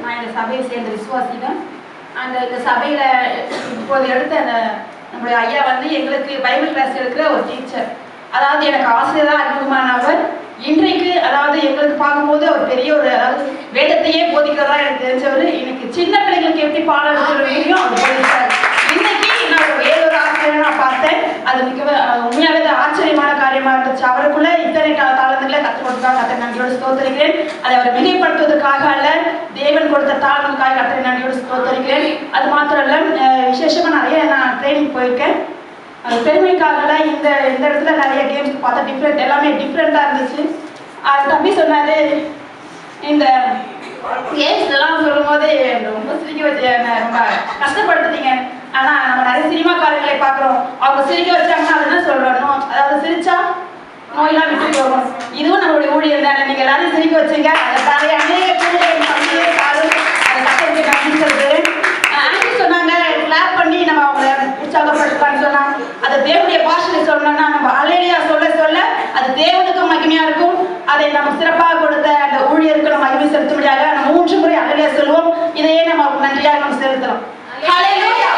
நான் இந்த சபையை சேர்ந்த விசுவாசிதான். இந்த சபையில இப்போது எடுத்த அந்த நம்முடைய ஐயா வந்து எங்களுக்கு பைபிள் கிளாஸ் எடுக்கிற ஒரு டீச்சர். அதாவது எனக்கு ஆசிரியராக அறிமுகமானவர். இன்றைக்கு அதாவது எங்களுக்கு பார்க்கும்போது அவர் பெரிய ஒரு அதாவது வேதத்தையே போதிக்கிறதா எனக்கு தெரிஞ்சவர். எனக்கு சின்ன பிள்ளைங்களுக்கு எப்படி பாடம் எடுக்கிறதையும் அவர் போதிச்சார். இன்னைக்கு நான் வேறொரு ஆசிரியரை நான் பார்த்தேன். அது மிக உண்மையாகவே ஆச்சரியமான காரியமா இருந்துச்சு. அவருக்குள்ள இத்தனை தாளந்துகளை கற்றுக் கொடுத்தாங்க. கர்த்தரை நன்றியோடு ஸ்தோத்திரிக்கிறேன். அதை அவர் மிகைப்படுத்துவதற்காக அல்ல, தேவன் கொடுத்த தாளங்களுக்காக கர்த்தரை நன்றியோடு ஸ்தோத்திரிக்கிறேன். அது மாத்திரம் இல்லை, விசேஷமா நிறைய நான் ட்ரைனிங் போயிருக்கேன். அது பெருமைக்காக இந்த இடத்துல நிறைய கேம்ஸ் பார்த்தா எல்லாமே டிஃப்ரெண்டா இருந்துச்சு. அது தம்பி சொன்னாரு, இந்த கேம்ஸ் எல்லாம் சொல்லும் போது ரொம்ப சிரிக்க வச்சு ரொம்ப கஷ்டப்படுத்துட்டீங்க. ஆனா நம்ம நிறைய சினிமாக்காரங்களை பார்க்குறோம், அவங்க சிரிக்க வச்சாங்கன்னா அது என்ன சொல்லணும், அதாவது சிரிச்சா நோயெல்லாம் விட்டு போகும். இதுவும் நம்மளுடைய ஊழியர் தானே, நீங்க எல்லாரும் சிரிக்க வச்சுங்க. அதை அநேக சொன்னாங்க, கிளாப் பண்ணி நம்ம அவங்க உற்சாகப்படுத்தலான்னு சொன்னாங்க. அது தேவனுடைய பாஷையில சொல்லணும்னா நம்ம அல்லேலூயா சொல்ல சொல்ல அது தேவனுக்கும் மகிமையா இருக்கும். அதை நம்ம சிறப்பாக கொடுத்த அந்த ஊழியருக்கு நம்ம மகிமை செலுத்தும்படியாக நம்ம 3 முறை அல்லேலூயா சொல்லுவோம். இதையே நம்ம நன்றியாக நம்ம செலுத்தலாம். ஹல்லேலூயா.